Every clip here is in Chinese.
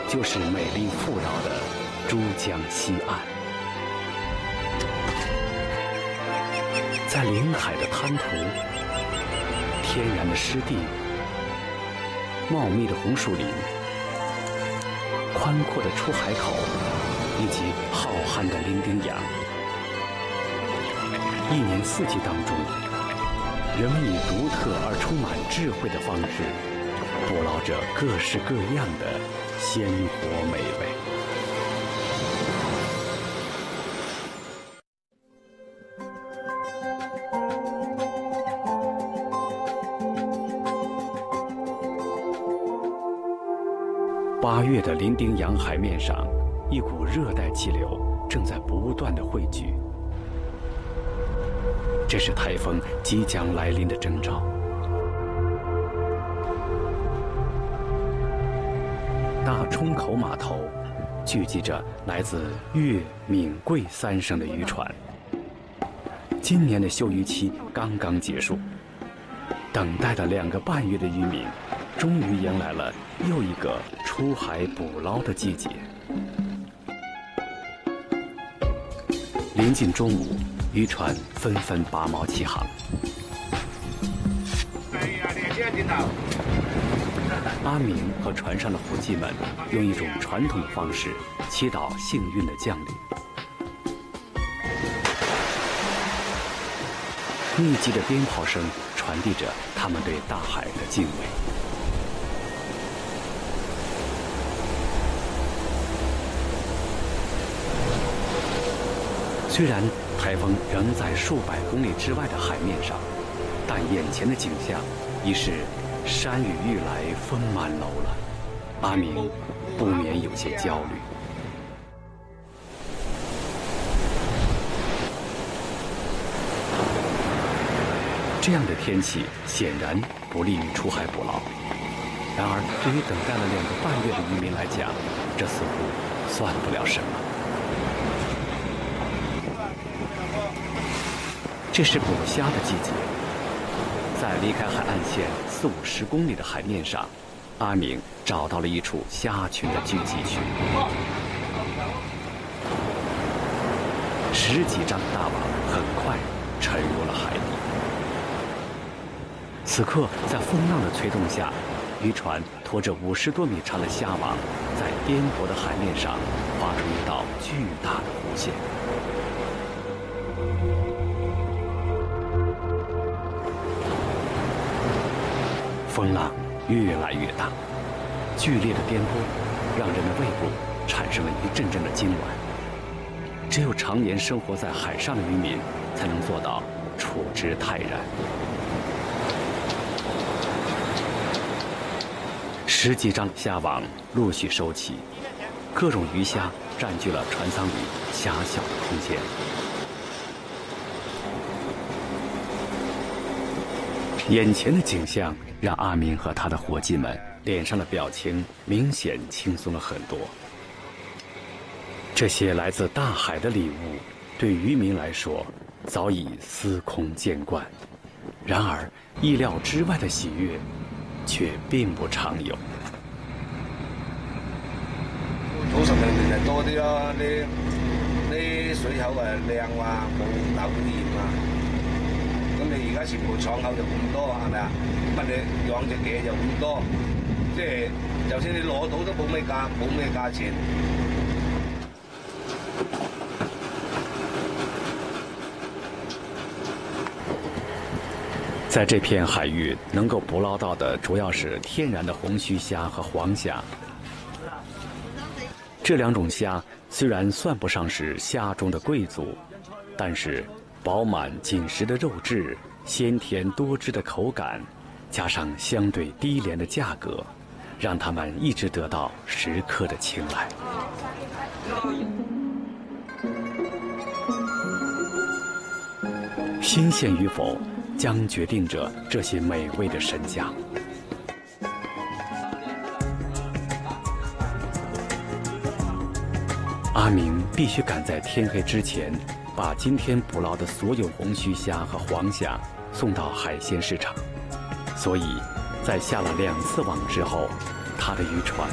就是美丽富饶的珠江西岸。在临海的滩涂、天然的湿地、茂密的红树林、宽阔的出海口以及浩瀚的伶仃洋，一年四季当中，人们以独特而充满智慧的方式，捕捞着各式各样的鲜活美味。8月的伶仃洋海面上，一股热带气流正在不断的汇聚，这是台风即将来临的征兆。大冲口码头聚集着来自粤、闽、桂3省的渔船。今年的休渔期刚刚结束，等待了2个半月的渔民，终于迎来了又一个出海捕捞的季节。临近中午，渔船纷纷拔锚起航。阿明和船上的伙计们用一种传统的方式祈祷幸运的降临。密集的鞭炮声传递着他们对大海的敬畏。虽然台风仍在数百公里之外的海面上，但眼前的景象已是山雨欲来风满楼了。阿明不免有些焦虑。这样的天气显然不利于出海捕捞。然而，对于等待了2个半月的渔民来讲，这似乎算不了什么。这是捕虾的季节，在离开海岸线40-50公里的海面上，阿明找到了一处虾群的聚集区。10几张大网很快沉入了海底。此刻，在风浪的催动下，渔船拖着50多米长的虾网，在颠簸的海面上画出一道巨大的弧线。风浪越来越大，剧烈的颠簸让人的胃部产生了一阵阵的痉挛。只有常年生活在海上的渔民才能做到处之泰然。10几张虾网陆续收起，各种鱼虾占据了船舱里狭小的空间。眼前的景象让阿明和他的伙计们脸上的表情明显轻松了很多。这些来自大海的礼物，对渔民来说早已司空见惯。然而，意料之外的喜悦却并不常有。土10年就多啲咯，啲水口靚啊，冇豆鹽啊。咁你而家全部廠口就咁多，係咪啊？乜你養隻嘢就咁多，即係就算你攞到都冇咩價錢。在这片海域，能够捕捞到的主要是天然的红须虾和黄虾。这2种虾虽然算不上是虾中的贵族，但是饱满紧实的肉质、鲜甜多汁的口感，加上相对低廉的价格，让它们一直得到食客的青睐。新鲜与否，将决定着这些美味的身价。阿明必须赶在天黑之前，把今天捕捞的所有红须虾和黄虾送到海鲜市场。所以，在下了2次网之后，他的渔船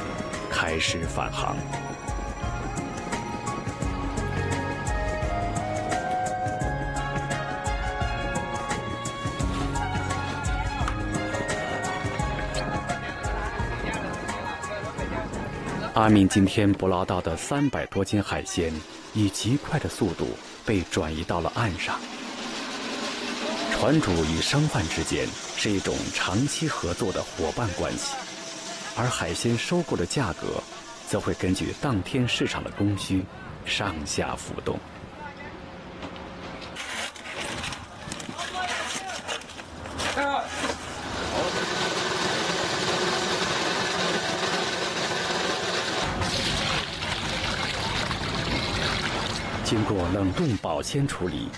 开始返航。阿明今天捕捞到的300多斤海鲜，以极快的速度被转移到了岸上。船主与商贩之间是一种长期合作的伙伴关系，而海鲜收购的价格，则会根据当天市场的供需上下浮动。经过冷冻保鲜处理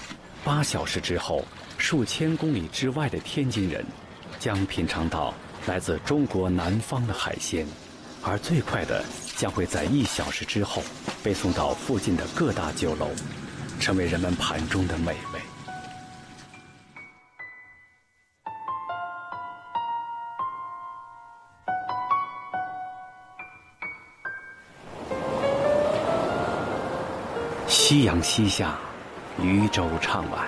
，8小时之后，数千公里之外的天津人将品尝到来自中国南方的海鲜，而最快的将会在1小时之后被送到附近的各大酒楼，成为人们盘中的美味。夕阳西下，渔舟唱晚。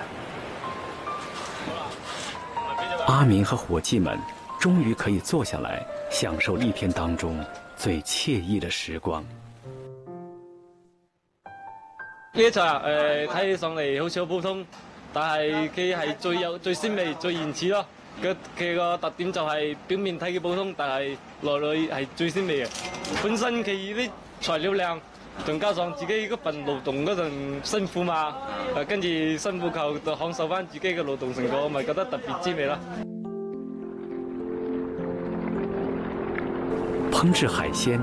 阿明和伙计们终于可以坐下来，享受一天当中最惬意的時光。呢一隻睇起上嚟好似好普通，但係佢係最鮮味、最原始咯。佢個特點就係表面睇佢普通，但係內裏係最鮮味嘅。本身佢啲材料靚。仲加上自己嗰份勞動嗰陣辛苦嘛，跟住辛苦後就享受翻自己嘅勞動成果，咪覺得特別滋味啦。烹制海鲜，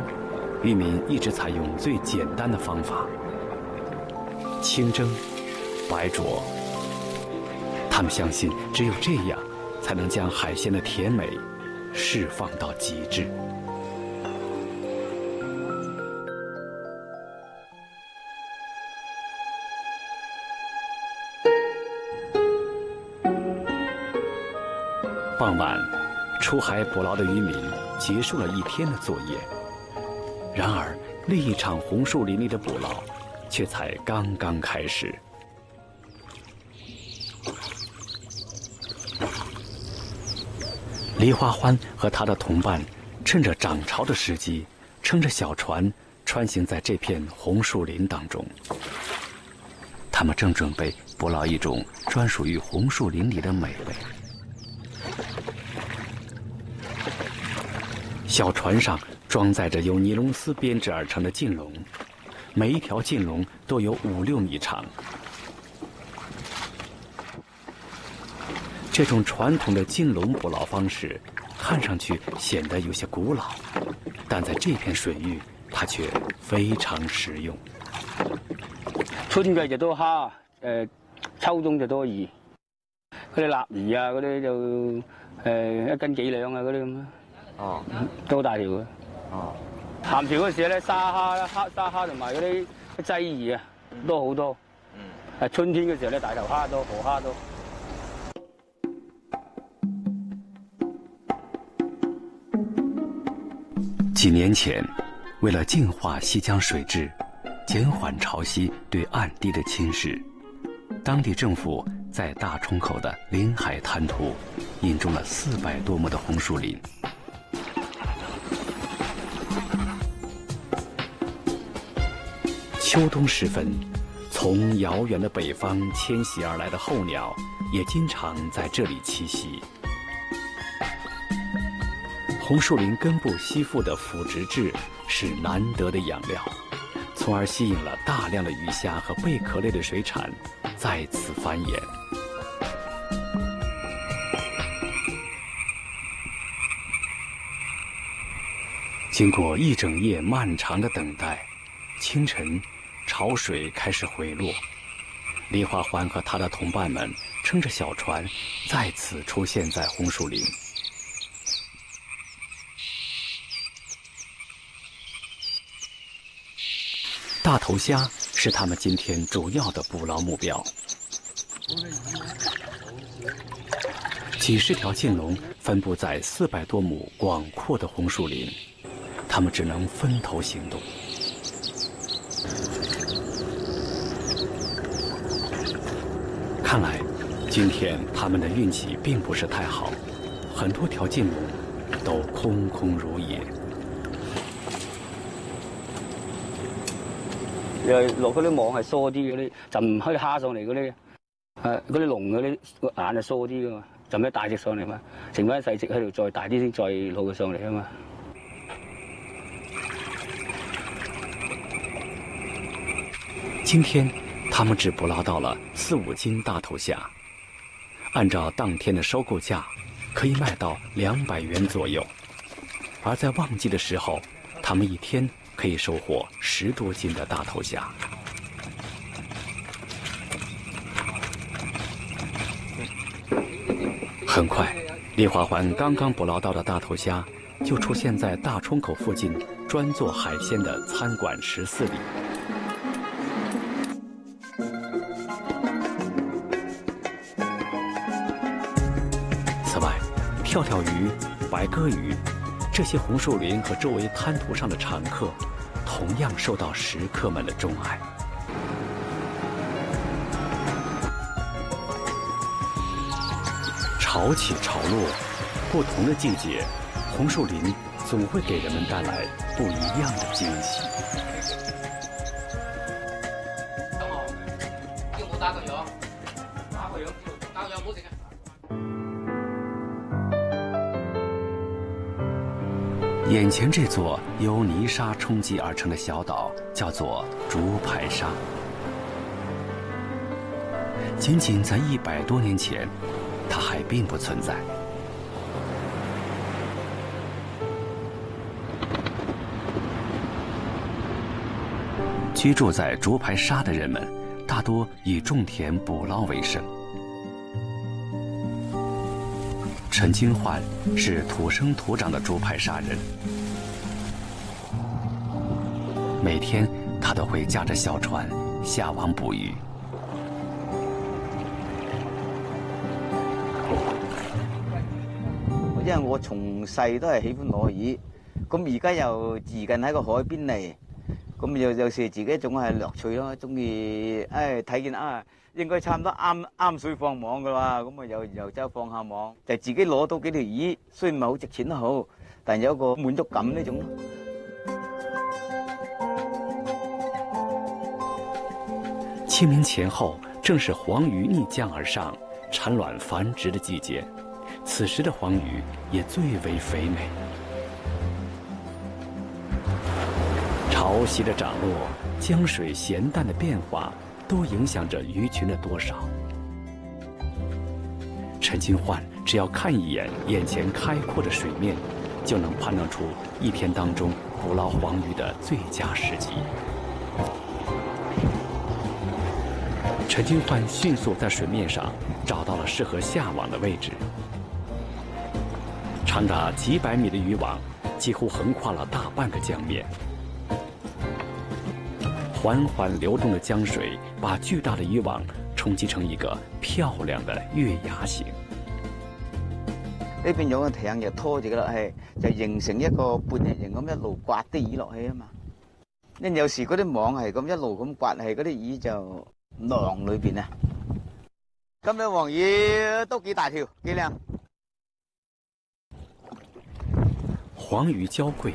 渔民一直采用最简单的方法：清蒸、白灼。他们相信，只有这样，才能将海鲜的甜美释放到极致。傍晚，出海捕捞的渔民结束了一天的作业。然而，另一场红树林里的捕捞却才刚刚开始。黎花欢和他的同伴趁着涨潮的时机，撑着小船穿行在这片红树林当中。他们正准备捕捞一种专属于红树林里的美味。小船上装载着由尼龙丝编织而成的劲龙，每一条劲龙都有5、6米长。这种传统的劲龙捕捞方式看上去显得有些古老，但在这片水域，它却非常實用。春季就多蝦，秋冬就多魚。嗰啲臘魚啊，嗰啲就1斤幾兩啊，嗰啲咁啊。哦，都大條嘅。哦，鹹潮嗰時咧，沙蝦啦、沙蝦同埋嗰啲鯽魚啊，多好多。嗯。春天嘅時候咧，大頭蝦多，河蝦多。几年前，为了净化西江水质，减缓潮汐对岸堤的侵蚀，当地政府在大冲口的临海滩涂引种了400多亩的红树林。秋冬时分，从遥远的北方迁徙而来的候鸟也经常在这里栖息。红树林根部吸附的腐殖质是难得的养料，从而吸引了大量的鱼虾和贝壳类的水产在此繁衍。经过一整夜漫长的等待，清晨，潮水开始回落。黎花欢和他的同伴们撑着小船，再次出现在红树林。大头虾是他们今天主要的捕捞目标。几十条劲龙分布在400多亩广阔的红树林，他们只能分头行动。看来，今天他们的运气并不是太好，很多条进笼都空空如也。又落嗰啲網係疏啲嗰啲，就唔可以蝦上嚟嗰啲。嗰啲籠嗰啲個眼係疏啲噶嘛，就咩大隻上嚟嘛，剩翻細隻喺度再大啲先再攞佢上嚟啊嘛。今天他们只捕捞到了4、5斤大头虾，按照当天的收购价，可以卖到200元左右。而在旺季的时候，他们一天可以收获10多斤的大头虾。很快，李华环刚刚捕捞到的大头虾就出现在大冲口附近专做海鲜的餐馆14里。此外，跳跳鱼、白鸽鱼这些红树林和周围滩涂上的常客，同样受到食客们的钟爱。潮起潮落，不同的季节，红树林总会给人们带来不一样的惊喜。眼前这座由泥沙冲积而成的小岛叫做竹排沙。仅仅在100多年前，它还并不存在。居住在竹排沙的人们，大多以种田捕捞为生。陈金焕是土生土长的竹排沙人，每天他都会驾着小船下网捕鱼。因為我從細都係喜歡攞魚，咁而家又住近喺個海邊嚟，咁有時自己總係樂趣咯，中意睇見應該差唔多啱水放網噶啦，咁又走放下網，就自己攞到幾條魚，雖然唔係好值錢都好，但有個滿足感呢種。清明前後正是黃魚逆江而上、產卵繁殖的季節。此时的黃魚也最為肥美。潮汐的漲落、江水鹹淡的變化，都影響着魚群的多少。陳金焕只要看一眼眼前開闊的水面，就能判斷出一天當中捕撈黃魚的最佳時機。陳金焕迅速在水面上找到了適合下網的位置。長達幾百米的漁網幾乎橫跨了大半個江面，緩緩流動的江水把巨大的漁網衝擊成一個漂亮的月牙形。呢邊有個艇就拖住佢落去，就形成一個半日形咁一路刮啲魚落去啊嘛。因有時嗰啲網係咁一路咁刮係嗰啲魚就囊裏邊啊。今日黃魚都幾大條，幾靚。黃魚嬌貴，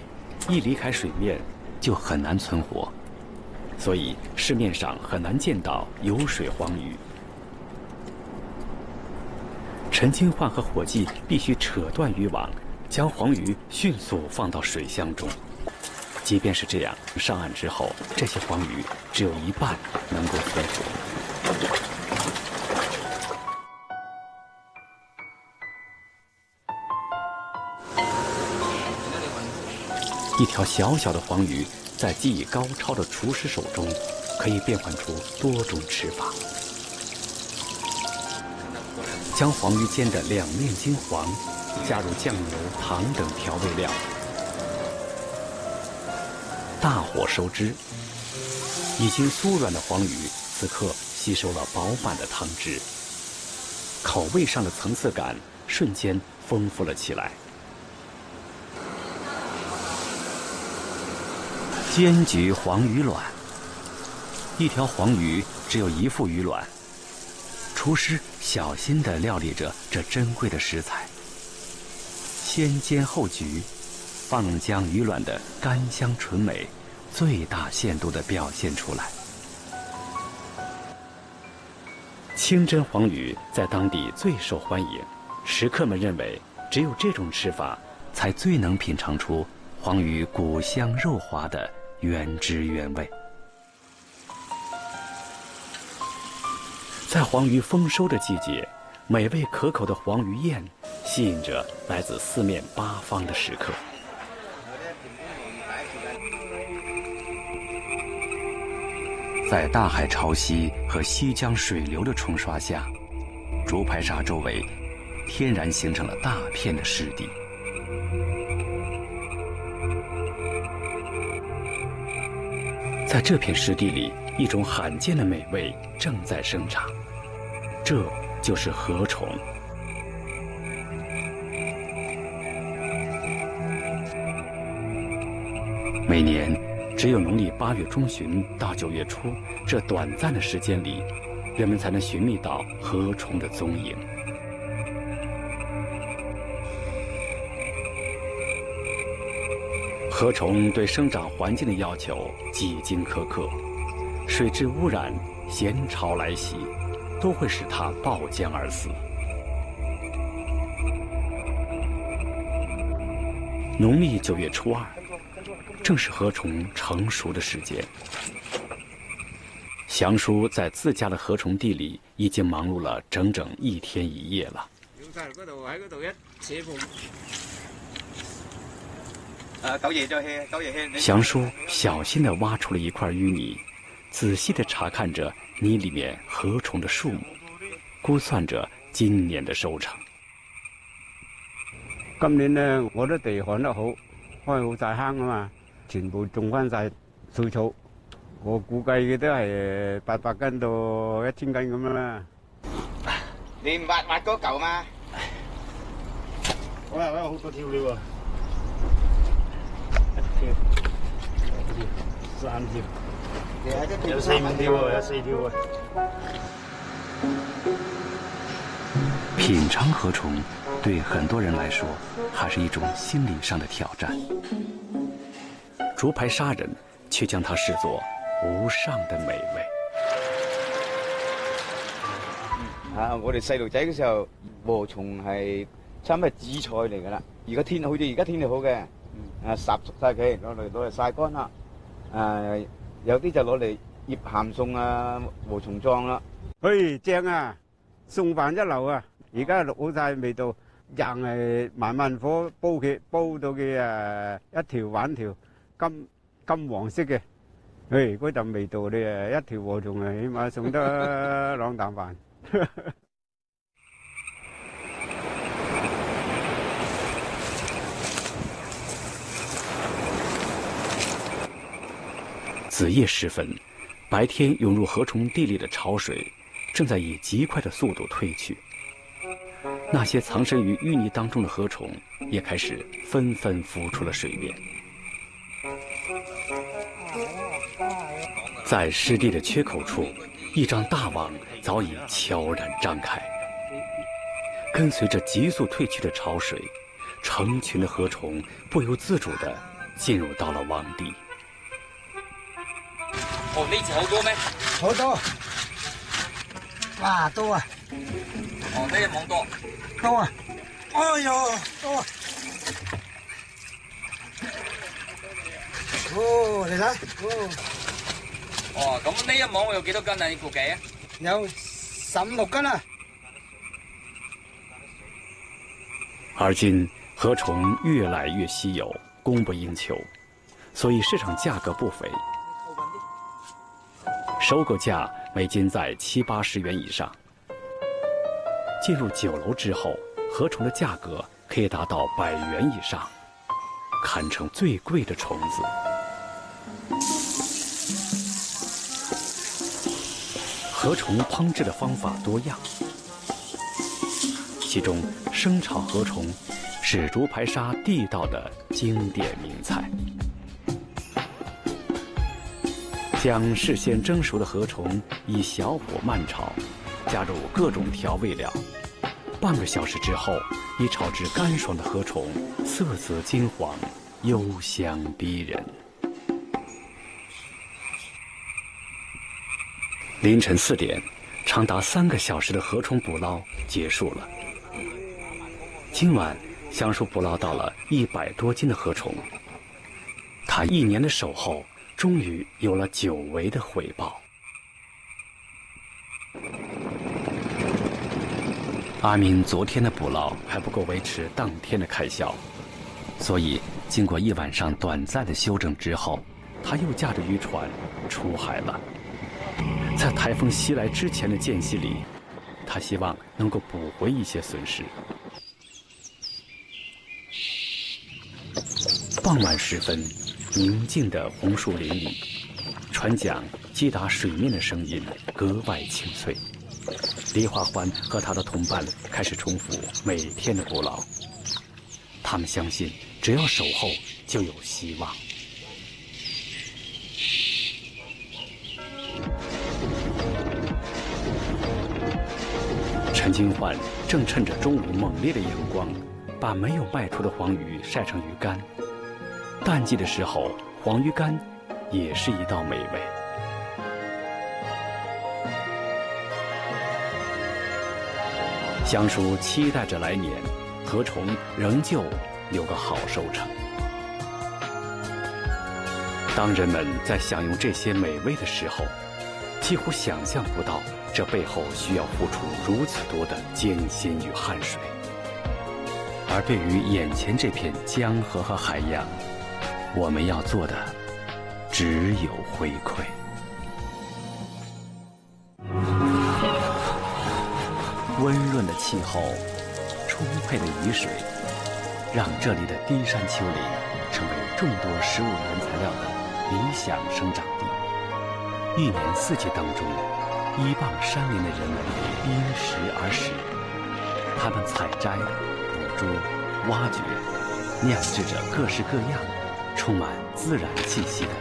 一離開水面就很難存活，所以市面上很難見到有水黃魚。陳金焕和伙計必須扯斷漁網，將黃魚迅速放到水箱中。即便是這樣，上岸之後，這些黃魚只有一半能夠存活。一條小小的黃魚，在技藝高超的廚師手中，可以變換出多種吃法。將黃魚煎得兩面金黃，加入醬油、糖等調味料，大火收汁。已經酥軟的黃魚，此刻吸收了飽滿的湯汁，口味上的層次感瞬間豐富了起來。煎焗黄鱼卵，一条黄鱼只有1副鱼卵，厨师小心地料理着这珍贵的食材，先煎后焗，方能将鱼卵的甘香醇美最大限度地表现出来。清蒸黄鱼在当地最受欢迎，食客们认为，只有这种吃法，才最能品尝出黄鱼骨香肉滑的原汁原味。在黄鱼丰收的季节，美味可口的黄鱼宴吸引着来自4面8方的食客。在大海潮汐和西江水流的冲刷下，竹排沙周围天然形成了大片的湿地。在这片湿地里，一种罕见的美味正在生长，这就是河虫。每年只有农历8月中旬到9月初这短暂的时间里，人们才能寻觅到河虫的踪影。河虫对生长环境的要求几经苛刻，水质污染、咸潮来袭，都会使它爆浆而死。农历9月初2，正是河虫成熟的时间。祥叔在自家的河虫地里已经忙碌了整整1天1夜了。祥叔小心地挖出了一块淤泥，仔细地查看着泥里面河虫的数目，估算着今年的收成。今年呢，我啲地旱得好，開好晒坑啊嘛，全部種翻晒水草。我估計嘅都係800斤到1000斤咁樣啦。你唔挖嗰嚿嘛？我有好多條料啊，1條、2條、3條，有4、5條啊，有4條啊。品尝河虫对很多人来说还是一种心理上的挑战，竹排沙人却将它视作无上的美味。我哋細路仔嘅時候，禾蟲係差唔多係紫菜嚟噶啦。而家天好似而家天氣好嘅，烚熟晒佢，攞嚟曬乾啦。有啲就攞嚟醃鹹餸啊，禾蟲狀啦。嘿，正啊，餸飯一流啊！而家落好晒味道，硬係慢火煲佢，煲到佢一條玩條金黃色嘅。嗰陣味道你一條禾蟲起碼送得2啖飯。子夜时分，白天涌入河虫地里的潮水正在以极快的速度退去，那些藏身于淤泥当中的河虫也开始纷纷浮出了水面。在湿地的缺口处，一张大网早已悄然张开，跟随着急速退去的潮水，成群的河虫不由自主地进入到了网地。哦，呢次好多咩？好多，哇，多啊！哦，呢隻網多。多啊！哎呦，多啊！哦，你睇，哦，咁呢一網有幾多斤啊？你估計啊？有15、16斤啊！而今河虫越来越稀有，供不应求，所以市场价格不菲。收购价每斤在70、80元以上。进入酒楼之后，河虫的价格可以达到100元以上，堪称最贵的虫子。河虫烹制的方法多样，其中生炒河虫是竹排沙地道的经典名菜。将事先蒸熟的河虫以小火慢炒，加入各种调味料。半个小时之后，已炒至干爽的河虫色泽金黄，幽香逼人。凌晨4点，长达3个小时的河虫捕捞结束了。今晚，香叔捕捞到了100多斤的河虫。他1年的守候，终于有了久违的回报。阿明昨天的捕捞还不够维持当天的开销，所以经过1晚上短暂的休整之后，他又驾着渔船出海了。在台风袭来之前的间隙里，他希望能够补回一些损失。傍晚时分，宁静的红树林里，船桨击打水面的声音格外清脆。李华欢和他的同伴开始重复每天的捕捞，他们相信只要守候就有希望。陈金焕正趁着中午猛烈的阳光，把没有卖出的黄鱼晒成鱼干。淡季的时候，黄鱼干也是一道美味。香叔期待着来年，河虫仍旧有个好收成。当人们在享用这些美味的时候，几乎想象不到这背后需要付出如此多的艰辛与汗水。而对于眼前这片江河和海洋，我们要做的只有回馈。温润的气候，充沛的雨水，让这里的低山丘陵成为众多食物原材料的理想生长地。1年4季当中，依傍山林的人们因时而食，他们采摘、捕捉、挖掘，酿制着各式各样充满自然气息的